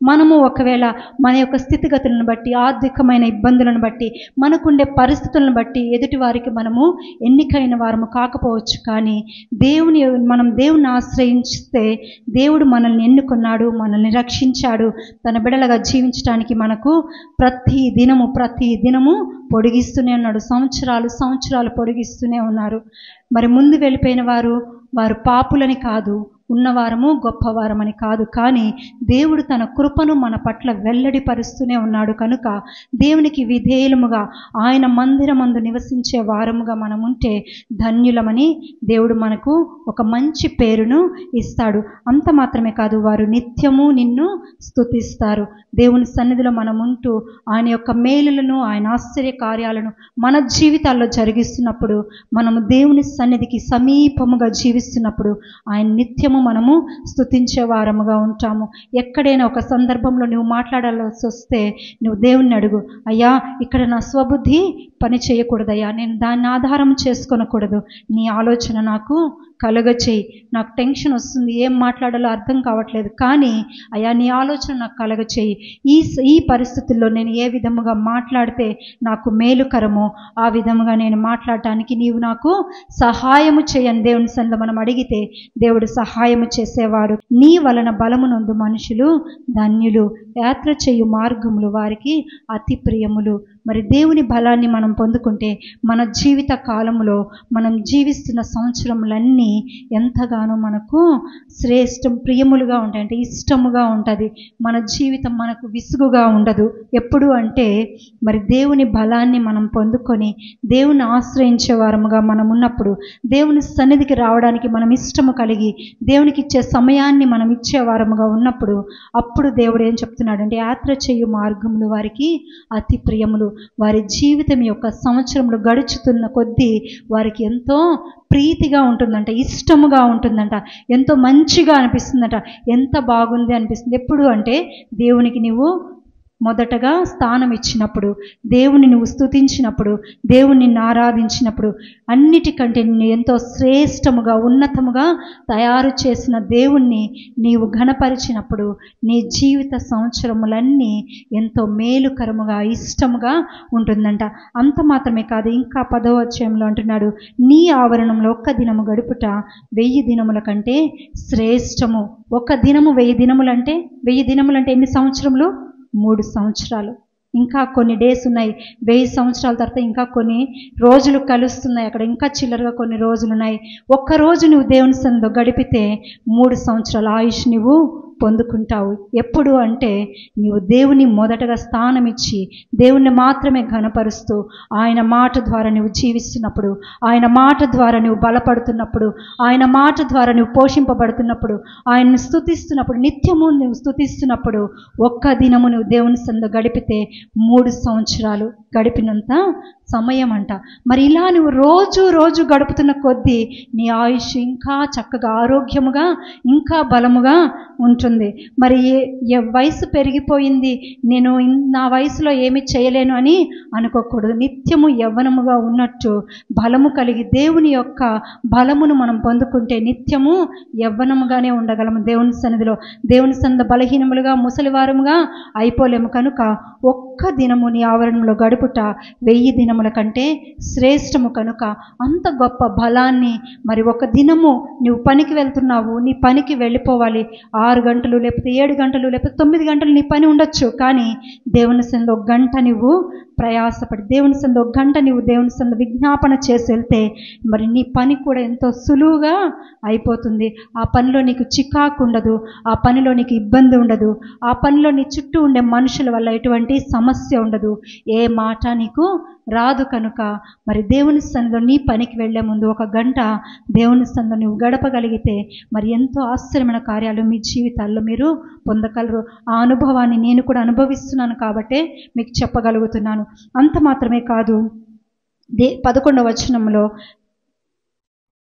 మనము ఒకవేళ మన యొక్క స్థితిగతులను బట్టి, ఆర్థికమైన ఇబ్బందులను బట్టి, మనకుండే పరిస్థితులను బట్టి ఎదుటి వారికి మనము ఎన్నికైన వారము కాకపోవచ్చు, కానీ మనం దేవుని ఆశ్రయించి దేవుడు మనల్ని ఎన్నుకున్నాడు, మనల్ని రక్షించాడు. తన బిడ్డలుగా జీవించడానికి మనకు ప్రతి దినము పొడిగిస్తూనే ఉన్నాడు. సంవత్సరాలు పొడిగిస్తూనే ఉన్నారు. మరి ముందు వెళ్ళిపోయిన వారు పాపులని కాదు, ఉన్నవారము గొప్పవారమని కాదు, కానీ దేవుడు తన కృపను మన పట్ల వెల్లడిపరుస్తూనే ఉన్నాడు. కనుక దేవునికి విధేయులముగా ఆయన మందిరమందు నివసించే వారముగా మనం ఉంటే ధన్యులమని దేవుడు మనకు ఒక మంచి పేరును ఇస్తాడు. అంత మాత్రమే కాదు, వారు నిత్యము నిన్ను స్తుతిస్తారు. దేవుని సన్నిధిలో మనం ఉంటూ ఆయన యొక్క మేలులను, ఆయన ఆశ్చర్య కార్యాలను మన జీవితాల్లో జరిగిస్తున్నప్పుడు, మనము దేవుని సన్నిధికి సమీపముగా జీవిస్తున్నప్పుడు ఆయన నిత్యము నిత్యము మనము స్తుతించే వారముగా ఉంటాము. ఎక్కడైనా ఒక సందర్భంలో నువ్వు మాట్లాడాల్సి వస్తే నువ్వు దేవుణ్ణి అడుగు, అయ్యా ఇక్కడ నా స్వబుద్ధి పని చేయకూడదయ్యా, నేను దాన్ని ఆధారం చేసుకొనకూడదు, నీ ఆలోచన నాకు కలగచేయి. నాకు టెన్షన్ వస్తుంది, ఏం మాట్లాడాలో అర్థం కావట్లేదు, కానీ అయ్యా నీ ఆలోచన నాకు కలగచేయి. ఈ పరిస్థితుల్లో నేను ఏ విధముగా మాట్లాడితే నాకు మేలుకరమో ఆ విధముగా నేను మాట్లాడటానికి నీవు నాకు సహాయము చేయని దేవుని సన్నిధిలో మనం అడిగితే దేవుడు సహాయము చేసేవాడు. నీ వలన బలమునందు మనుషులు ధన్యులు, యాత్ర చేయు మార్గములు వారికి అతి ప్రియములు. మరి దేవుని బలాన్ని మనం పొందుకుంటే మన జీవిత కాలంలో మనం జీవిస్తున్న సంవత్సరములన్నీ ఎంతగానో మనకు ప్రియములుగా ఉంటాయి, అంటే ఇష్టముగా ఉంటుంది. మన జీవితం మనకు విసుగుగా ఉండదు. ఎప్పుడు అంటే మరి దేవుని బలాన్ని మనం పొందుకొని దేవుని ఆశ్రయించే వారముగా మనం ఉన్నప్పుడు, దేవుని సన్నిధికి రావడానికి మనం ఇష్టము కలిగి దేవునికి ఇచ్చే సమయాన్ని మనం ఇచ్చే వారముగా ఉన్నప్పుడు, అప్పుడు దేవుడు ఏం చెప్తున్నాడంటే యాత్ర చేయు మార్గములు వారికి అతి ప్రియములు. వారి జీవితం యొక్క సంవత్సరములు గడుచుతున్న కొద్దీ వారికి ఎంతో ప్రీతిగా ఉంటుందంట, ఇష్టముగా ఉంటుందంట, ఎంతో మంచిగా అనిపిస్తుందంట, ఎంత బాగుంది అనిపిస్తుంది. ఎప్పుడు అంటే దేవునికి నీవు మొదటగా స్థానం ఇచ్చినప్పుడు, దేవుని నువ్వు స్తుతించినప్పుడు, దేవుని నిన్ను ఆరాధించినప్పుడు, అన్నిటికంటే నిన్ను ఎంతో శ్రేష్టముగా ఉన్నతముగా తయారు చేసిన దేవుణ్ణి నీవు ఘనపరిచినప్పుడు నీ జీవిత సంవత్సరములన్నీ ఎంతో మేలుకరముగా ఇష్టముగా ఉంటుందంట. అంత మాత్రమే కాదు, ఇంకా 10వ అధ్యాయంలో అంటున్నాడు, నీ ఆవరణంలో ఒక్క దినము గడుపుట 1000 దినముల కంటే శ్రేష్టము. ఒక దినము 1000 దినములంటే 1000 దినములంటే ఎన్ని సంవత్సరములు? 3 సంవత్సరాలు. ఇంకా కొన్ని డేస్ ఉన్నాయి. 1000 సంవత్సరాల తర్వాత ఇంకా కొన్ని రోజులు కలుస్తున్నాయి, అక్కడ ఇంకా చిల్లరగా కొన్ని రోజులు ఉన్నాయి. ఒక్కరోజు నువ్వు దేవుని సన్నిధిలో గడిపితే 3 సంవత్సరాల ఆయుష్ నువ్వు పొందుకుంటావు. ఎప్పుడు అంటే నీవు దేవుని మొదటగా స్థానం ఇచ్చి దేవుణ్ణి మాత్రమే ఘనపరుస్తూ ఆయన మాట ద్వారా నువ్వు జీవిస్తున్నప్పుడు, ఆయన మాట ద్వారా నువ్వు బలపడుతున్నప్పుడు, ఆయన మాట ద్వారా నువ్వు పోషింపబడుతున్నప్పుడు, ఆయన్ని స్తుతిస్తున్నప్పుడు, నిత్యము నువ్వు స్తుతిస్తున్నప్పుడు, ఒక్క దినము నువ్వు దేవుని సన్నిధిలో గడిపితే 3 సంవత్సరాలు గడిపినంత సమయం అంట. మరి ఇలా నువ్వు రోజు గడుపుతున్న కొద్దీ నీ ఆయుష్ ఇంకా చక్కగా ఆరోగ్యముగా ఇంకా బలముగా ఉంటుంది. మరి వయసు పెరిగిపోయింది, నేను నా వయసులో ఏమి చేయలేను అని అనుకోకూడదు. నిత్యము యవ్వనముగా ఉన్నట్టు బలము కలిగి దేవుని యొక్క బలమును మనం పొందుకుంటే నిత్యము యవ్వనముగానే ఉండగలము దేవుని సన్నిధిలో. దేవుని సన్నిధి బలహీనములుగా ముసలివారముగా అయిపోలేము. కనుక ఒక్క దినము నీ ఆవరణంలో గడుపుట 1000 దినముల కంటే శ్రేష్టము. కనుక అంత గొప్ప బలాన్ని మరి ఒక దినము నువ్వు పనికి వెళ్తున్నావు, నీ పనికి వెళ్ళిపోవాలి, 6 గంటలు లేకపోతే 7 గంటలు లేకపోతే 9 గంటలు నీ పని ఉండొచ్చు, కానీ దేవుని సన్నిధిలో 1 గంట నువ్వు ప్రయాసపడి దేవుని సన్నిధిలో 1 గంట నువ్వు దేవుని సన్నిధిలో విజ్ఞాపన చేసి వెళ్తే మరి నీ పని కూడా ఎంతో సులువుగా అయిపోతుంది. ఆ పనిలో నీకు చికాకు ఉండదు, ఆ పనిలో నీకు ఇబ్బంది ఉండదు, ఆ పనిలో నీ చుట్టూ ఉండే మనుషుల వల్ల ఎటువంటి సమస్య ఉండదు, ఏ మాట నీకు రాదు. కనుక మరి దేవుని సన్నిధిలో నీ పనికి వెళ్లే ముందు 1 గంట దేవుని సన్నిధిలో నువ్వు గడపగలిగితే మరి ఎంతో ఆశ్చర్యమైన కార్యాలు మీ జీవితాల్లో మీరు పొందగలరు. ఆ అనుభవాన్ని నేను కూడా అనుభవిస్తున్నాను కాబట్టే మీకు చెప్పగలుగుతున్నాను. అంత మాత్రమే కాదు, 11వ వచనంలో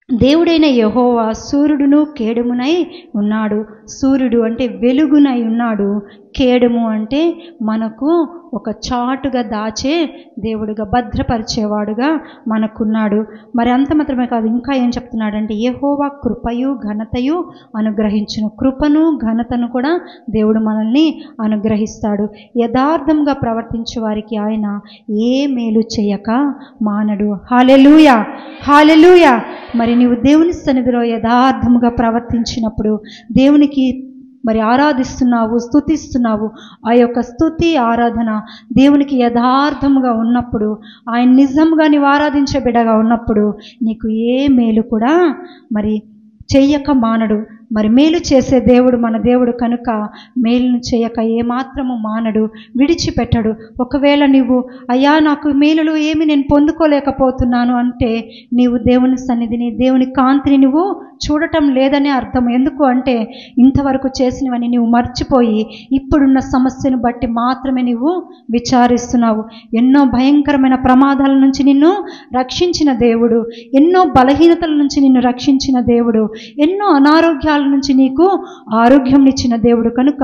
దేవుడైన యెహోవా సూర్యుడును కేడుమునై ఉన్నాడు. సూర్యుడు అంటే వెలుగునై ఉన్నాడు, కేడుము అంటే మనకు ఒక చాటుగా దాచే దేవుడుగా భద్రపరిచేవాడుగా మనకున్నాడు. మరి అంత మాత్రమే కాదు, ఇంకా ఏం చెప్తున్నాడంటే యెహోవా కృపయు ఘనతయు అనుగ్రహించును. కృపను ఘనతను కూడా దేవుడు మనల్ని అనుగ్రహిస్తాడు. యథార్థంగా ప్రవర్తించే వారికి ఆయన ఏ మేలు చేయక మానడు. హల్లెలూయా, హల్లెలూయా. మరి నీవు దేవుని సన్నిధిలో యథార్థముగా ప్రవర్తించినప్పుడు, దేవునికి మరి ఆరాధిస్తున్నావు, స్తుతిస్తున్నావు, ఆ యొక్క స్తుతి ఆరాధన దేవునికి యథార్థముగా ఉన్నప్పుడు, ఆయన నిజంగా నీవు ఆరాధించే బిడ్డగా ఉన్నప్పుడు నీకు ఏ మేలు కూడా మరి చెయ్యక మానడు. మరి మేలు చేసే దేవుడు మన దేవుడు కనుక మేలును చేయక ఏమాత్రము మానడు, విడిచిపెట్టడు. ఒకవేళ నీవు అయ్యా నాకు మేలులు ఏమి నేను పొందుకోలేకపోతున్నాను అంటే నీవు దేవుని సన్నిధిని, దేవుని కాంతిని నువ్వు చూడటం లేదనే అర్థం. ఎందుకు అంటే ఇంతవరకు చేసినవని నీవు మర్చిపోయి ఇప్పుడున్న సమస్యను బట్టి మాత్రమే నీవు విచారిస్తున్నావు. ఎన్నో భయంకరమైన ప్రమాదాల నుంచి నిన్ను రక్షించిన దేవుడు, ఎన్నో బలహీనతల నుంచి నిన్ను రక్షించిన దేవుడు, ఎన్నో అనారోగ్యాల నుంచి నీకు ఆరోగ్యం ఇచ్చిన దేవుడు. కనుక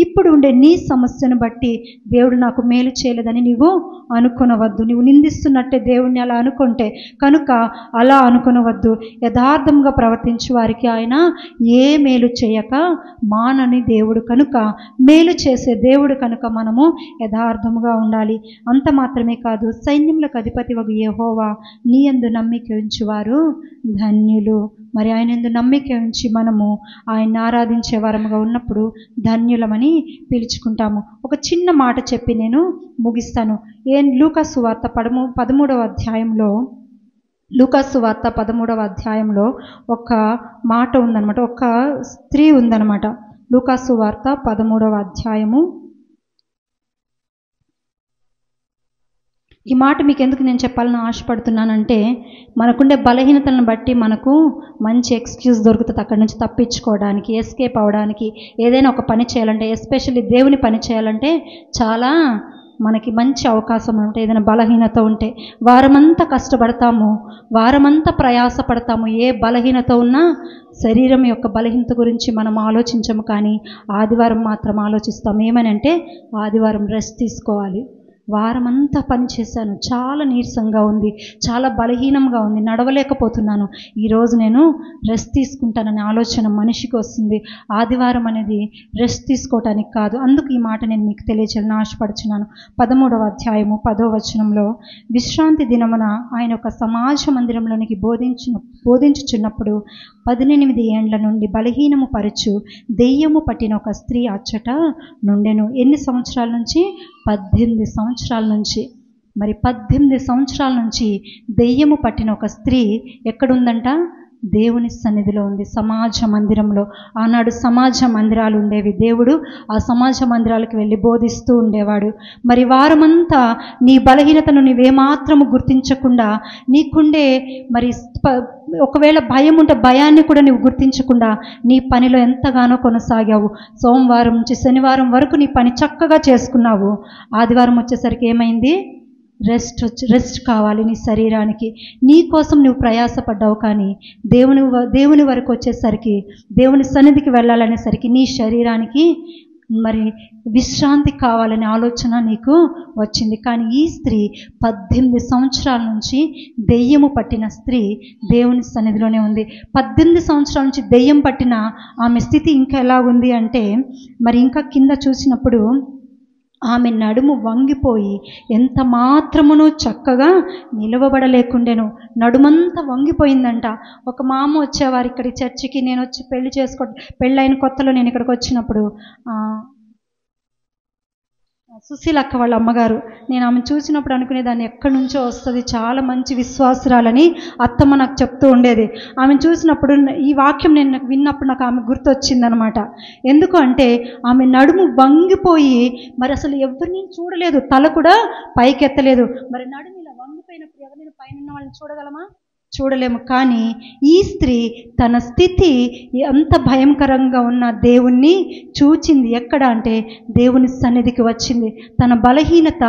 ఇప్పుడు ఉండే నీ సమస్యను బట్టి దేవుడు నాకు మేలు చేయలేదని నీవు అనుకొనవద్దు. నీవు నిందిస్తున్నట్టే దేవుణ్ణి అలా అనుకుంటే కనుక అలా అనుకొనవద్దు. యథార్థంగా ప్రవర్తించే వారికి ఆయన ఏ మేలు చేయక మానని దేవుడు కనుక, మేలు చేసే దేవుడు కనుక మనము యథార్థముగా ఉండాలి. అంత మాత్రమే కాదు, సైన్యములకు అధిపతి వగు యెహోవా నీ యందు నమ్మిక ఉంచువారు ధన్యులు. మరి ఆయన యందు నమ్మిక ఉంచి మనము ఆయన ఆరాధించే వారముగా ఉన్నప్పుడు ధన్యులమని పిలుచుకుంటాము. ఒక చిన్న మాట చెప్పి నేను ముగిస్తాను. లూకా సువార్త 13వ అధ్యాయంలో లూకాసు వార్త 13వ అధ్యాయంలో ఒక మాట ఉందన్నమాట, ఒక స్త్రీ ఉందన్నమాట. లూకాసు వార్త 13వ అధ్యాయము. ఈ మాట మీకు ఎందుకు నేను చెప్పాలని ఆశపడుతున్నానంటే, మనకుండే బలహీనతలను బట్టి మనకు మంచి ఎక్స్క్యూజ్ దొరుకుతుంది అక్కడి నుంచి తప్పించుకోవడానికి, ఎస్కేప్ అవ్వడానికి. ఏదైనా ఒక పని చేయాలంటే, ఎస్పెషల్లీ దేవుని పని చేయాలంటే చాలా మనకి మంచి అవకాశం ఉంటే, ఏదైనా బలహీనత ఉంటే వారమంతా కష్టపడతాము, వారమంతా ప్రయాసపడతాము. ఏ బలహీనత ఉన్నా శరీరం యొక్క బలహీనత గురించి మనం ఆలోచించము, కానీ ఆదివారం మాత్రం ఆలోచిస్తాం. ఏమని అంటే, ఆదివారం రెస్ట్ తీసుకోవాలి. వారమంతా పనిచేశాను, చాలా నీరసంగా ఉంది, చాలా బలహీనంగా ఉంది, నడవలేకపోతున్నాను, ఈరోజు నేను రెస్ట్ తీసుకుంటాననే ఆలోచన మనిషికి వస్తుంది. ఆదివారం అనేది రెస్ట్ తీసుకోవటానికి కాదు. అందుకు ఈ మాట నేను మీకు తెలియజేయాలని ఆశపడుచున్నాను. 13వ అధ్యాయము 10వ వచనంలో, విశ్రాంతి దినమున ఆయన ఒక సమాజ మందిరంలోనికి బోధించుచున్నప్పుడు 18 ఏండ్ల నుండి బలహీనము పరచు దెయ్యము పట్టిన ఒక స్త్రీ అచ్చట నుండెను. ఎన్ని సంవత్సరాల నుంచి? 18 సంవత్సరాల నుంచి. మరి 18 సంవత్సరాల నుంచి దెయ్యము పట్టిన ఒక స్త్రీ ఎక్కడుందంట? దేవుని సన్నిధిలో ఉంది, సమాజ మందిరంలో. ఆనాడు సమాజ మందిరాలు ఉండేవి. దేవుడు ఆ సమాజ మందిరాలకు వెళ్ళి బోధిస్తూ ఉండేవాడు. మరి వారమంతా నీ బలహీనతను నీవేమాత్రము గుర్తించకుండా, నీకుండే మరి ఒకవేళ భయం ఉంటే భయాన్ని కూడా నువ్వు గుర్తించకుండా నీ పనిలో ఎంతగానో కొనసాగావు. సోమవారం నుంచి శనివారం వరకు నీ పని చక్కగా చేసుకున్నావు. ఆదివారం వచ్చేసరికి ఏమైంది? రెస్ట్ కావాలి నీ శరీరానికి. నీ కోసం నువ్వు ప్రయాసపడ్డావు, కానీ దేవుని వరకు వచ్చేసరికి, దేవుని సన్నిధికి వెళ్ళాలనేసరికి నీ శరీరానికి మరి విశ్రాంతి కావాలనే ఆలోచన నీకు వచ్చింది. కానీ ఈ స్త్రీ 18 సంవత్సరాల నుంచి దెయ్యము పట్టిన స్త్రీ దేవుని సన్నిధిలోనే ఉంది. 18 సంవత్సరాల నుంచి దెయ్యం పట్టిన ఆమె స్థితి ఇంకా ఎలా ఉంది అంటే, మరి ఇంకా కింద చూసినప్పుడు ఆమె నడుము వంగిపోయి ఎంత మాత్రమును చక్కగా నిలవబడలేకుండెను. నడుమంతా వంగిపోయిందంట. ఒక మామ వచ్చేవారు ఇక్కడి చర్చికి. నేను వచ్చి పెళ్ళైన కొత్తలో నేను ఇక్కడికి వచ్చినప్పుడు సుశీలక్క వాళ్ళ అమ్మగారు, నేను ఆమె చూసినప్పుడు అనుకునేదాన్ని ఎక్కడి నుంచో వస్తుంది, చాలా మంచి విశ్వాసురాలని అత్తమ్మ నాకు చెప్తూ ఉండేది. ఆమెను చూసినప్పుడు ఈ వాక్యం నేను విన్నప్పుడు నాకు ఆమె గుర్తొచ్చిందనమాట. ఎందుకు అంటే ఆమె నడుము వంగిపోయి మరి అసలు ఎవరిని చూడలేదు, తల కూడా పైకెత్తలేదు. మరి నడుము ఇలా వంగిపోయినప్పుడు ఎవరైనా పైన ఉన్న వాళ్ళని చూడగలమా? చూడలేము. కానీ ఈ స్త్రీ తన స్థితి ఎంత భయంకరంగా ఉన్న దేవుణ్ణి చూచింది. ఎక్కడ అంటే దేవుని సన్నిధికి వచ్చింది. తన బలహీనత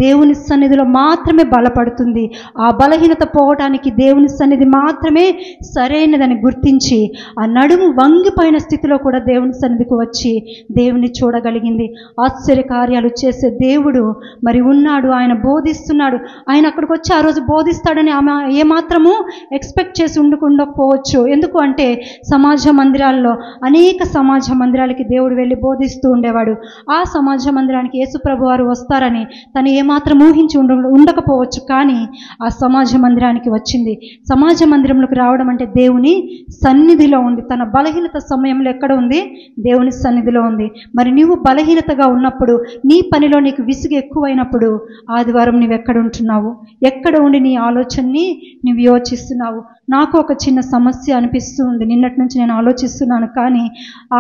దేవుని సన్నిధిలో మాత్రమే బలపడుతుంది. ఆ బలహీనత పోవటానికి దేవుని సన్నిధి మాత్రమే సరైనదని గుర్తించి ఆ నడుము వంగిపోయిన స్థితిలో కూడా దేవుని సన్నిధికి వచ్చి దేవుని చూడగలిగింది. ఆశ్చర్య కార్యాలు చేసే దేవుడు మరి ఉన్నాడు. ఆయన బోధిస్తున్నాడు. ఆయన అక్కడికి వచ్చి ఆ రోజు బోధిస్తాడని ఆమె ఏమాత్రము ఎక్స్పెక్ట్ చేసి ఉండకపోవచ్చు. ఎందుకు అంటే సమాజ మందిరాల్లో అనేక సమాజ మందిరాలకి దేవుడు వెళ్ళి బోధిస్తూ ఉండేవాడు. ఆ సమాజ మందిరానికి యేసుప్రభు వారు వస్తారని తను ఏమాత్రం ఊహించి ఉండకపోవచ్చు. కానీ ఆ సమాజ మందిరానికి వచ్చింది. సమాజ మందిరంలోకి రావడం అంటే దేవుని సన్నిధిలో ఉంది. తన బలహీనత సమయంలో ఎక్కడ ఉంది? దేవుని సన్నిధిలో ఉంది. మరి నీవు బలహీనతగా ఉన్నప్పుడు, నీ పనిలో నీకు విసుగు ఎక్కువైనప్పుడు ఆదివారం నువ్వు ఎక్కడ ఉంటున్నావు? ఎక్కడ ఉండి నీ ఆలోచనని నువ్వు యోచిస్తున్నావు? నాకు ఒక చిన్న సమస్య అనిపిస్తూ ఉంది. నిన్నటి నుంచి నేను ఆలోచిస్తున్నాను. కానీ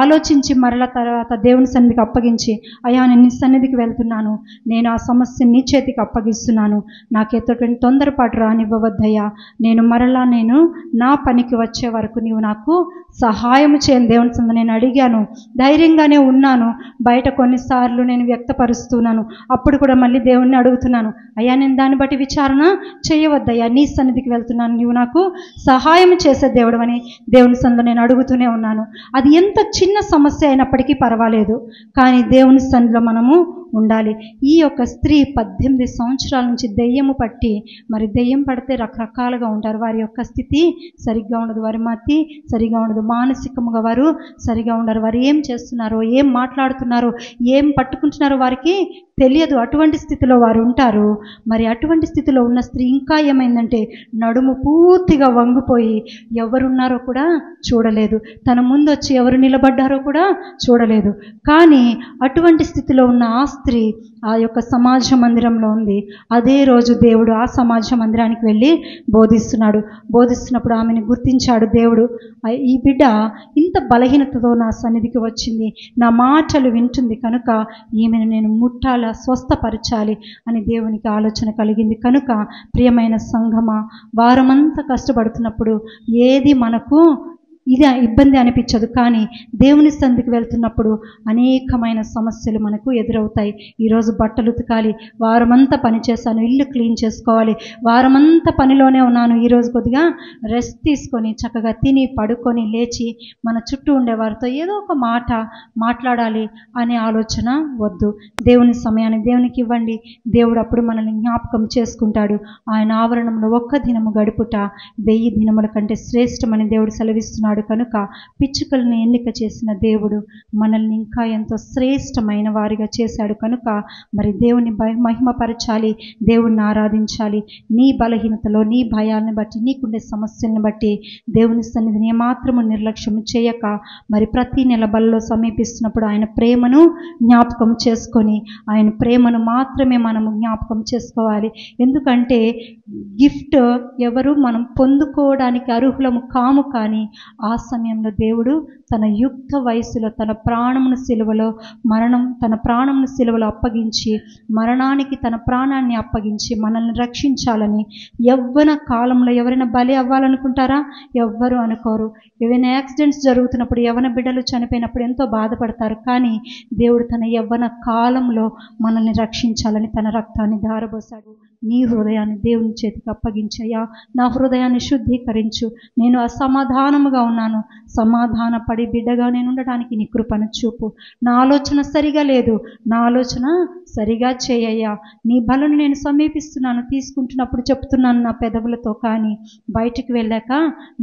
ఆలోచించి మరల తర్వాత దేవుని సన్నిధికి అప్పగించి, అయ్యా నేను నీ సన్నిధికి వెళ్తున్నాను, నేను ఆ సమస్యని నీ చేతికి అప్పగిస్తున్నాను, నాకు ఎటువంటి తొందరపాటు రానివ్వవద్దయ్యా, నేను నా పనికి వచ్చే వరకు నీవు నాకు సహాయం చేయని దేవుని సన్నిధిలో నేను అడిగాను. ధైర్యంగానే ఉన్నాను. బయట కొన్నిసార్లు నేను వ్యక్తపరుస్తున్నాను. అప్పుడు కూడా మళ్ళీ దేవుణ్ణి అడుగుతున్నాను, అయ్యా నేను దాన్ని బట్టి విచారణ చేయవద్దయ్యా, నీ సన్నిధికి వెళ్తున్నాను, నీవు నాకు సహాయం చేసే దేవుడు అని దేవుని సన్నిధిలో నేను అడుగుతూనే ఉన్నాను. అది ఎంత చిన్న సమస్య అయినప్పటికీ పర్వాలేదు, కానీ దేవుని సన్నిధిలో మనము ఉండాలి. ఈ యొక్క స్త్రీ 18 సంవత్సరాల నుంచి దెయ్యము పట్టి, మరి దెయ్యం పడితే రకరకాలుగా ఉంటారు. వారి యొక్క స్థితి సరిగ్గా ఉండదు, వారి మతి సరిగా ఉండదు, మానసికముగా వారు సరిగా ఉండరు. వారు ఏం చేస్తున్నారో, ఏం మాట్లాడుతున్నారో, ఏం పట్టుకుంటున్నారో వారికి తెలియదు. అటువంటి స్థితిలో వారు ఉంటారు. మరి అటువంటి స్థితిలో ఉన్న స్త్రీ ఇంకా ఏమైందంటే నడుము పూర్తిగా వంగిపోయి ఎవరున్నారో కూడా చూడలేదు, తన ముందు వచ్చి ఎవరు నిలబడ్డారో కూడా చూడలేదు. కానీ అటువంటి స్థితిలో ఉన్న ఆ స్త్రీ ఆ యొక్క సమాజ మందిరంలో ఉంది. అదే రోజు దేవుడు ఆ సమాజ మందిరానికి వెళ్ళి బోధిస్తున్నప్పుడు ఆమెను గుర్తించాడు దేవుడు. ఈ బిడ్డ ఇంత బలహీనతతో నా సన్నిధికి వచ్చింది, నా మాటలు వింటుంది కనుక ఈమెను నేను ముట్టాల, స్వస్థపరచాలి అని దేవునికి ఆలోచన కలిగింది. కనుక ప్రియమైన సంఘమా, వారమంతా కష్టపడుతున్నప్పుడు ఏది మనకు ఇది ఇబ్బంది అనిపించదు, కానీ దేవుని సన్నిధికి వెళ్తున్నప్పుడు అనేకమైన సమస్యలు మనకు ఎదురవుతాయి. ఈరోజు బట్టలు ఉతకాలి, వారమంతా పని చేశాను, ఇల్లు క్లీన్ చేసుకోవాలి, వారమంతా పనిలోనే ఉన్నాను, ఈరోజు కొద్దిగా రెస్ట్ తీసుకొని చక్కగా తిని పడుకొని లేచి మన చుట్టూ ఉండేవారితో ఏదో ఒక మాట మాట్లాడాలి అనే ఆలోచన వద్దు. దేవుని సమయాన్ని దేవునికి ఇవ్వండి. దేవుడు అప్పుడు మనల్ని జ్ఞాపకం చేసుకుంటాడు. ఆయన ఆవరణంలో ఒక్క దినము గడుపుట 1000 దినముల కంటే శ్రేష్టమని దేవుడు సెలవిస్తున్నాడు. కనుక పిచ్చుకల్ని ఎన్నిక చేసిన దేవుడు మనల్ని ఇంకా ఎంతో శ్రేష్టమైన వారిగా చేశాడు. కనుక మరి దేవుని మహిమపరచాలి, దేవుణ్ణి ఆరాధించాలి. నీ బలహీనతలో, నీ భయాలను బట్టి, నీకుండే సమస్యలను బట్టి దేవుని సన్నిధిని ఏమాత్రము నిర్లక్ష్యం చేయక, మరి ప్రతి నెల బలలో సమీపిస్తున్నప్పుడు ఆయన ప్రేమను జ్ఞాపకం చేసుకొని, ఆయన ప్రేమను మాత్రమే మనము జ్ఞాపకం చేసుకోవాలి. ఎందుకంటే గిఫ్ట్ ఎవరు మనం పొందుకోవడానికి అర్హులము కాము, కానీ ఆ సమయంలో దేవుడు తన యుక్త వయసులో తన ప్రాణమును సిలువలో అప్పగించి, మరణానికి తన ప్రాణాన్ని అప్పగించి మనల్ని రక్షించాలని. యవ్వన కాలంలో ఎవరైనా బలి అవ్వాలనుకుంటారా? ఎవ్వరు అనుకోరు. ఏవైనా యాక్సిడెంట్స్ జరుగుతున్నప్పుడు, యవ్వన బిడ్డలు చనిపోయినప్పుడు ఎంతో బాధపడతారు. కానీ దేవుడు తన యవ్వన కాలంలో మనల్ని రక్షించాలని తన రక్తాన్ని ధారపోశాడు. నీ హృదయాన్ని దేవుని చేతికి అప్పగించయ్యా, నా హృదయాన్ని శుద్ధీకరించు, నేను అసమాధానముగా ఉన్నాను, సమాధానపడి బిడ్డగా నేను ఉండడానికి నీ కృపను చూపు. నా ఆలోచన సరిగా లేదు, నా ఆలోచన సరిగా చేయయ్యా. నీ బలను నేను సమీపిస్తున్నాను, తీసుకుంటున్నప్పుడు చెప్తున్నాను నా పెదవులతో, కానీ బయటికి వెళ్ళాక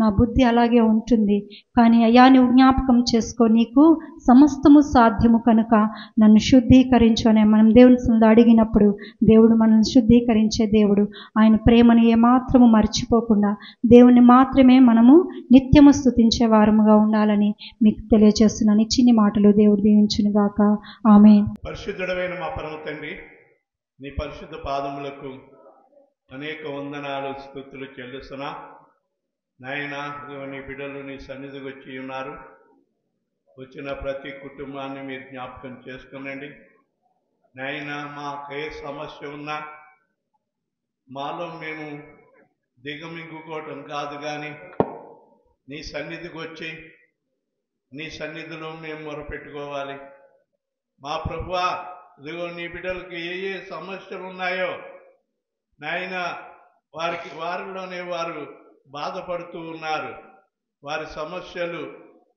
నా బుద్ధి అలాగే ఉంటుంది. కానీ అయ్యా నువ్వు జ్ఞాపకం చేసుకో, నీకు సమస్తము సాధ్యము కనుక నన్ను శుద్ధీకరించు అని మనం దేవుని సన్నిధిలో అడిగినప్పుడు దేవుడు మనల్ని శుద్ధీకరించే దేవుడు. ఆయన ప్రేమను ఏమాత్రము మర్చిపోకుండా దేవుని మాత్రమే మనము నిత్యము స్తుతించే వారముగా ఉండాలని మీకు తెలియజేస్తున్నాను. ఈ చిన్ని మాటలు దేవుడు దీవించును గాక. ఆమేన్.
పరిశుద్ధుడైన మా పరమ తండ్రి, నీ పరిశుద్ధ పాదములకు అనేక వందనాలు, స్తుతులు చెల్లిస్తున్నా. నాయనా, నీ బిడ్డలు నీ సన్నిధికి వచ్చి ఉన్నారు. వచ్చిన ప్రతి కుటుంబాన్ని మీరు జ్ఞాపకం చేసుకునండి. నాయనా, మాకు ఏ సమస్య ఉన్నా మాలో మేము దిగమింగుకోవటం కాదు, కానీ నీ సన్నిధికి వచ్చి నీ సన్నిధిలో మేము మొరపెట్టుకోవాలి. మా ప్రభువా, ఇదిగో నీ బిడ్డలకి ఏ సమస్యలు ఉన్నాయో నాయన, వారిలోనే వారు బాధపడుతూ ఉన్నారు. వారి సమస్యలు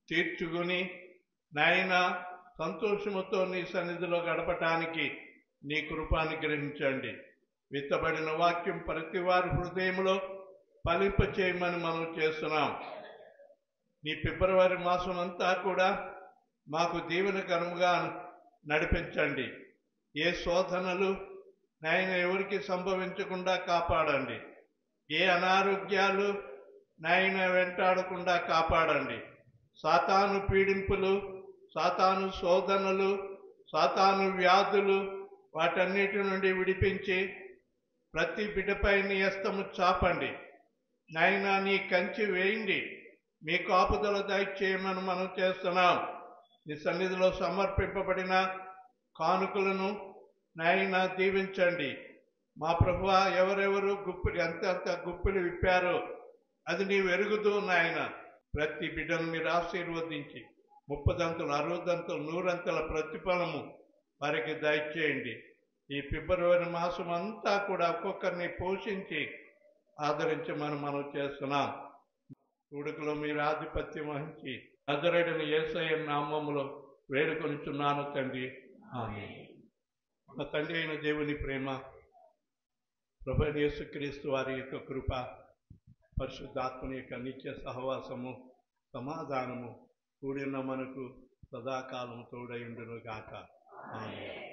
తీర్చుకుని నాయన సంతోషముతో నీ సన్నిధిలో గడపటానికి నీ కృపాన్ని గ్రహించండి. విత్తబడిన వాక్యం ప్రతి వారి హృదయంలో ఫలింప చేయమని మనం చేస్తున్నాం. నీ ఫిబ్రవరి మాసం అంతా కూడా మాకు దీవెనకరముగా నడిపించండి. ఏ శోధనలు నాయన ఎవరికి సంభవించకుండా కాపాడండి. ఏ అనారోగ్యాలు నాయన వెంటాడకుండా కాపాడండి. సాతాను పీడింపులు, సాతాను శోధనలు, సాతాను వ్యాధులు వాటన్నిటి నుండి విడిపించి ప్రతి బిడ్డపై నీ హస్తము చాపండి. నాయనా నీ కంచి వేయండి, మీ కాపుదల దయచేయమని మనం చేస్తున్నాం. నీ సన్నిధిలో సమర్పింపబడిన కానుకలను నాయనా దీవించండి. మా ప్రభువా, ఎవరెవరు గుప్పిడి ఎంత గుప్పిడి విప్పారో అది నీవు ఎరుగుతూ నాయన. ప్రతి బిడ్డను మీరు ఆశీర్వదించి 30 60 100 ప్రతిఫలము వారికి దయచేయండి. ఈ ఫిబ్రవరి మాసం అంతా కూడా ఒక్కొక్కరిని పోషించి ఆదరించమని మనం చేస్తున్నాం. కూడుకులో మీరు ఆధిపత్యం వహించి నజరేయుడైన యేసయ్య నామములో వేడుకొనుచున్నాను తండ్రి, ఆమేన్. మన తండ్రి అయిన దేవుని ప్రేమ, ప్రభువైన యేసుక్రీస్తు వారి యొక్క కృప, పరిశుద్ధాత్మని యొక్క నిత్య సహవాసము, సమాధానము కూడిన మనకు సదాకాలం తోడైండును గాక. ఆమేన్.